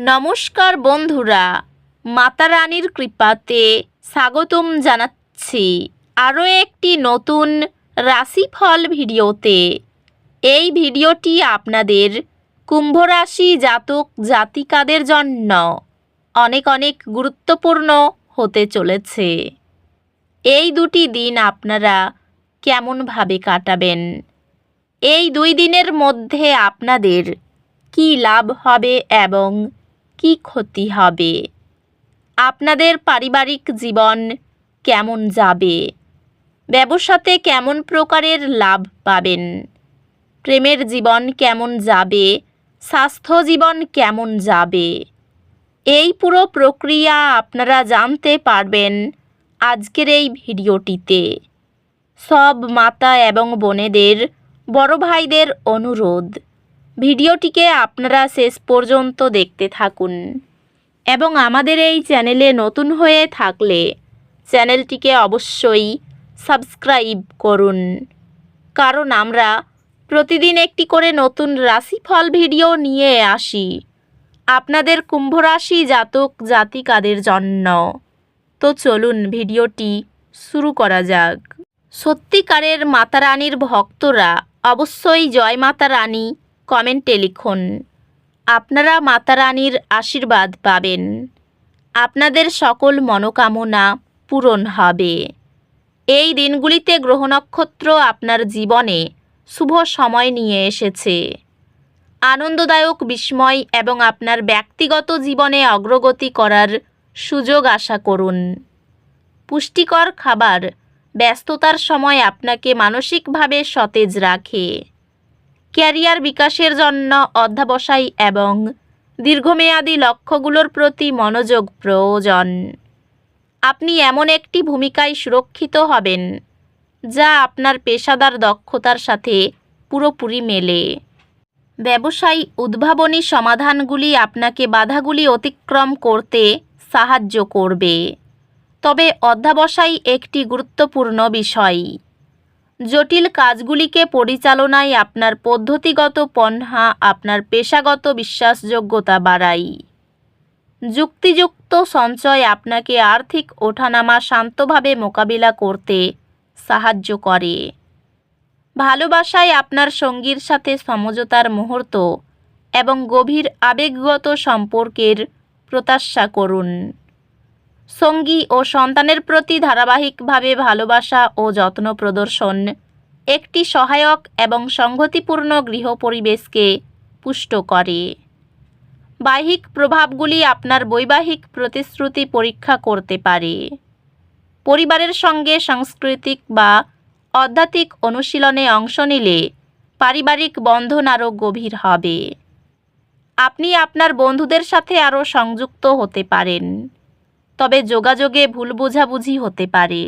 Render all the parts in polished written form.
নমস্কার বন্ধুরা, মাতা রানীর কৃপাতে স্বাগতম জানাচ্ছি আরও একটি নতুন রাশিফল ভিডিওতে। এই ভিডিওটি আপনাদের কুম্ভ রাশি জাতক জাতিকাদের জন্য অনেক অনেক গুরুত্বপূর্ণ হতে চলেছে। এই দুটি দিন আপনারা কেমনভাবে কাটাবেন, এই 2 দিনের মধ্যে আপনাদের কি লাভ হবে এবং কি ক্ষতি হবে, আপনাদের পারিবারিক জীবন কেমন যাবে, ব্যবসাতে কেমন প্রকারের লাভ পাবেন, প্রেমের জীবন কেমন যাবে, স্বাস্থ্য জীবন কেমন যাবে, এই পুরো প্রক্রিয়া আপনারা জানতে পারবেন আজকের এই ভিডিওটিতে। সব মাতা এবং বোনেদের, বড় ভাইদের অনুরোধ, ভিডিওটিকে আপনারা শেষ পর্যন্ত দেখতে থাকুন এবং আমাদের এই চ্যানেলে নতুন হয়ে থাকলে চ্যানেলটিকে অবশ্যই সাবস্ক্রাইব করুন, কারণ আমরা প্রতিদিন একটি করে নতুন রাশিফল ভিডিও নিয়ে আসি আপনাদের কুম্ভ রাশি জাতক জাতিকাদের জন্য। তো চলুন ভিডিওটি শুরু করা যাক। সত্যিকারের মাতা রানীর ভক্তরা অবশ্যই জয় মাতা রানী কমেন্টে লিখুন। আপনারা মাতা রানীর আশীর্বাদ পাবেন, আপনাদের সকল মনোকামনা পূরণ হবে। এই দিনগুলিতে গ্রহ নক্ষত্র আপনার জীবনে শুভ সময় নিয়ে এসেছে। আনন্দদায়ক বিস্ময় এবং আপনার ব্যক্তিগত জীবনে অগ্রগতি করার সুযোগ আশা করুন। পুষ্টিকর খাবার ব্যস্ততার সময় আপনাকে মানসিকভাবে সতেজ রাখে। ক্যারিয়ার বিকাশের জন্য অধ্যবসায় এবং দীর্ঘমেয়াদী লক্ষ্যগুলোর প্রতি মনোযোগ প্রয়োজন। আপনি এমন একটি ভূমিকায় সুরক্ষিত হবেন যা আপনার পেশাদার দক্ষতার সাথে পুরোপুরি মেলে। ব্যবসায়ী উদ্ভাবনী সমাধানগুলি আপনাকে বাধাগুলি অতিক্রম করতে সাহায্য করবে। তবে অধ্যবসায় একটি গুরুত্বপূর্ণ বিষয়। জটিল কাজগুলিকে পরিচালনায় আপনার পদ্ধতিগত পন্থা আপনার পেশাগত বিশ্বাসযোগ্যতা বাড়ায়। যুক্তিযুক্ত সঞ্চয় আপনাকে আর্থিক ওঠানামা শান্তভাবে মোকাবিলা করতে সাহায্য করে। ভালোবাসায় আপনার সঙ্গীর সাথে সমঝোতার মুহূর্ত এবং গভীর আবেগগত সম্পর্কের প্রত্যাশা করুন। সঙ্গী ও সন্তানের প্রতি ধারাবাহিকভাবে ভালোবাসা ও যত্ন প্রদর্শন একটি সহায়ক এবং সংগতিপূর্ণ গৃহ পরিবেশকে পুষ্ট করে। বাহ্যিক প্রভাবগুলি আপনার বৈবাহিক প্রতিশ্রুতি পরীক্ষা করতে পারে। পরিবারের সঙ্গে সাংস্কৃতিক বা আধ্যাত্মিক অনুশীলনে অংশ নিলে পারিবারিক বন্ধন আরও গভীর হবে। আপনি আপনার বন্ধুদের সাথে আরও সংযুক্ত হতে পারেন, তবে যোগাযোগে ভুল বোঝাবুঝি হতে পারে।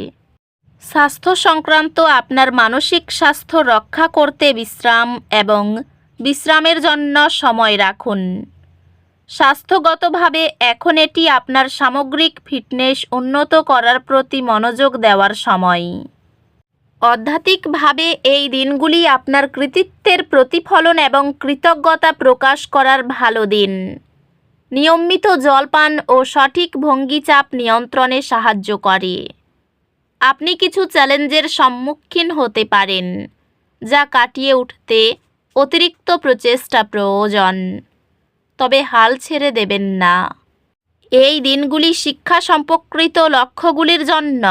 স্বাস্থ্য সংক্রান্ত আপনার মানসিক স্বাস্থ্য রক্ষা করতে বিশ্রাম এবং বিশ্রামের জন্য সময় রাখুন। স্বাস্থ্যগতভাবে এখন এটি আপনার সামগ্রিক ফিটনেস উন্নত করার প্রতি মনোযোগ দেওয়ার সময়। আধ্যাত্মিকভাবে এই দিনগুলি আপনার কৃতিত্বের প্রতিফলন এবং কৃতজ্ঞতা প্রকাশ করার ভালো দিন। নিয়মিত জলপান ও সঠিক ভঙ্গি চাপ নিয়ন্ত্রণে সাহায্য করে। আপনি কিছু চ্যালেঞ্জের সম্মুখীন হতে পারেন, যা কাটিয়ে উঠতে অতিরিক্ত প্রচেষ্টা প্রয়োজন, তবে হাল ছেড়ে দেবেন না। এই দিনগুলি শিক্ষা সম্পর্কিত লক্ষ্যগুলির জন্য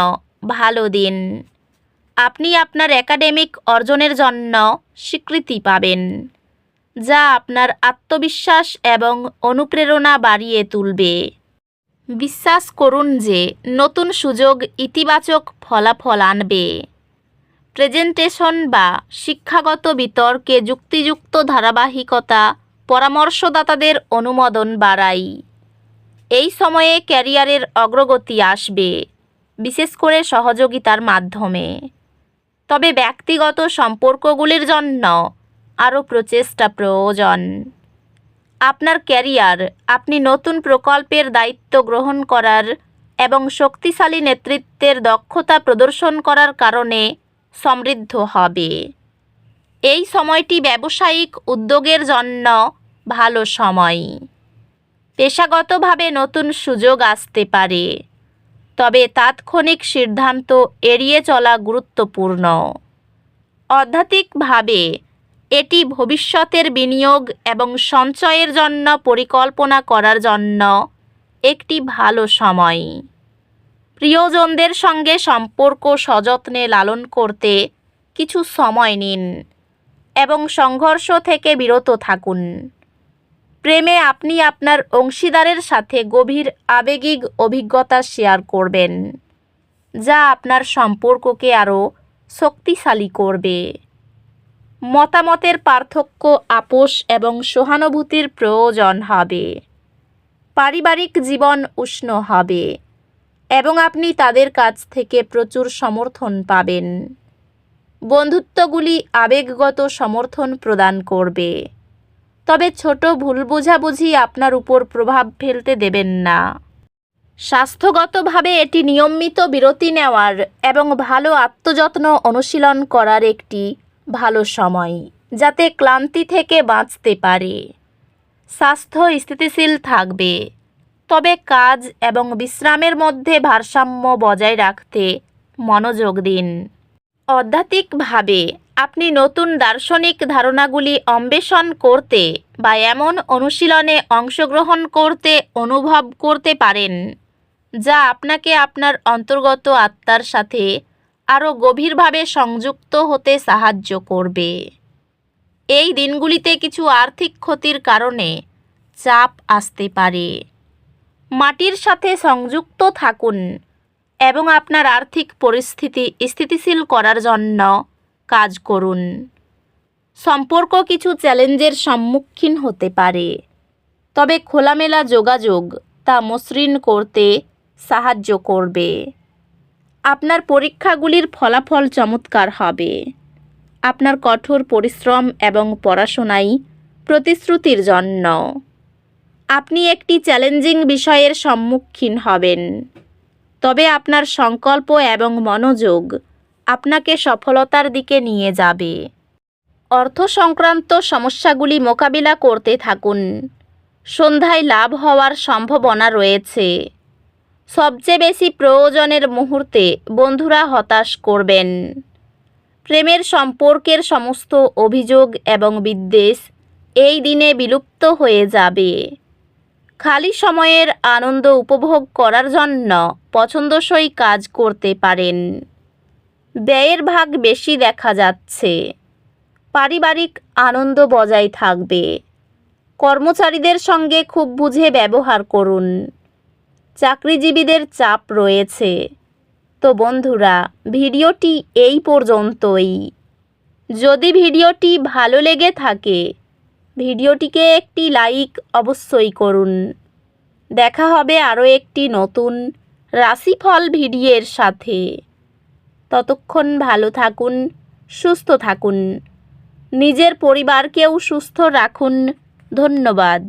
ভালো দিন। আপনি আপনার একাডেমিক অর্জনের জন্য স্বীকৃতি পাবেন, যা আপনার আত্মবিশ্বাস এবং অনুপ্রেরণা বাড়িয়ে তুলবে। বিশ্বাস করুন যে নতুন সুযোগ ইতিবাচক ফলাফল আনবে। প্রেজেন্টেশন বা শিক্ষাগত বিতর্কে যুক্তিযুক্ত ধারাবাহিকতা পরামর্শদাতাদের অনুমোদন বাড়ায়। এই সময়ে ক্যারিয়ারের অগ্রগতি আসবে, বিশেষ করে সহযোগিতার মাধ্যমে। তবে ব্যক্তিগত সম্পর্কগুলির জন্য আরও প্রচেষ্টা প্রয়োজন। আপনার ক্যারিয়ার আপনি নতুন প্রকল্পের দায়িত্ব গ্রহণ করার এবং শক্তিশালী নেতৃত্বের দক্ষতা প্রদর্শন করার কারণে সমৃদ্ধ হবে। এই সময়টি ব্যবসায়িক উদ্যোগের জন্য ভালো সময়। পেশাগতভাবে নতুন সুযোগ আসতে পারে, তবে তাৎক্ষণিক সিদ্ধান্ত এড়িয়ে চলা গুরুত্বপূর্ণ। আধ্যাত্মিকভাবে এটি ভবিষ্যতের বিনিয়োগ এবং সঞ্চয়ের জন্য পরিকল্পনা করার জন্য একটি ভালো সময়। প্রিয়জনদের সঙ্গে সম্পর্ক সযত্নে লালন করতে কিছু সময় নিন এবং সংঘর্ষ থেকে বিরত থাকুন। প্রেমে আপনি আপনার অংশীদারের সাথে গভীর আবেগিক অভিজ্ঞতা শেয়ার করবেন, যা আপনার সম্পর্ককে আরও শক্তিশালী করবে। মতামতের পার্থক্য, আপোষ এবং সহানুভূতির প্রয়োজন হবে। পারিবারিক জীবন উষ্ণ হবে এবং আপনি তাদের কাছ থেকে প্রচুর সমর্থন পাবেন। বন্ধুত্বগুলি আবেগগত সমর্থন প্রদান করবে, তবে ছোট ভুল বোঝাবুঝি আপনার উপর প্রভাব ফেলতে দেবেন না। স্বাস্থ্যগতভাবে এটি নিয়মিত বিরতি নেওয়ার এবং ভালো আত্মযত্ন অনুশীলন করার একটি ভালো সময়, যাতে ক্লান্তি থেকে বাঁচতে পারে। স্বাস্থ্য স্থিতিশীল থাকবে, তবে কাজ এবং বিশ্রামের মধ্যে ভারসাম্য বজায় রাখতে মনোযোগ দিন। আধ্যাত্মিকভাবে আপনি নতুন দার্শনিক ধারণাগুলি অন্বেষণ করতে বা এমন অনুশীলনে অংশগ্রহণ করতে অনুভব করতে পারেন, যা আপনাকে আপনার অন্তর্গত আত্মার সাথে আরও গভীরভাবে সংযুক্ত হতে সাহায্য করবে। এই দিনগুলিতে কিছু আর্থিক ক্ষতির কারণে চাপ আসতে পারে। মাটির সাথে সংযুক্ত থাকুন এবং আপনার আর্থিক পরিস্থিতি স্থিতিশীল করার জন্য কাজ করুন। সম্পর্ক কিছু চ্যালেঞ্জের সম্মুখীন হতে পারে, তবে খোলামেলা যোগাযোগ তা মসৃণ করতে সাহায্য করবে। আপনার পরীক্ষাগুলির ফলাফল চমৎকার হবে। আপনার কঠোর পরিশ্রম এবং পড়াশোনায় প্রতিশ্রুতির জন্য আপনি একটি চ্যালেঞ্জিং বিষয়ের সম্মুখীন হবেন, তবে আপনার সংকল্প এবং মনোযোগ আপনাকে সফলতার দিকে নিয়ে যাবে। অর্থ সংক্রান্ত সমস্যাগুলি মোকাবিলা করতে থাকুন। সন্ধ্যায় লাভ হওয়ার সম্ভাবনা রয়েছে। সবচেয়ে বেশি প্রয়োজনের মুহূর্তে বন্ধুরা হতাশ করবেন। প্রেমের সম্পর্কের সমস্ত অভিযোগ এবং বিদ্বেষ এই দিনে বিলুপ্ত হয়ে যাবে। খালি সময়ের আনন্দ উপভোগ করার জন্য পছন্দসই কাজ করতে পারেন। ব্যয়ের ভাগ বেশি দেখা যাচ্ছে। পারিবারিক আনন্দ বজায় থাকবে। কর্মচারীদের সঙ্গে খুব বুঝে ব্যবহার করুন। চাকরিজীবীদের চাপ রয়েছে। তো বন্ধুরা, ভিডিওটি এই পর্যন্তই। যদি ভিডিওটি ভালো লেগে থাকে, ভিডিওটিকে একটি লাইক অবশ্যই করুন। দেখা হবে আরও একটি নতুন রাশিফল ভিডিওর সাথে। ততক্ষণ ভালো থাকুন, সুস্থ থাকুন, নিজের পরিবারকেও সুস্থ রাখুন। ধন্যবাদ।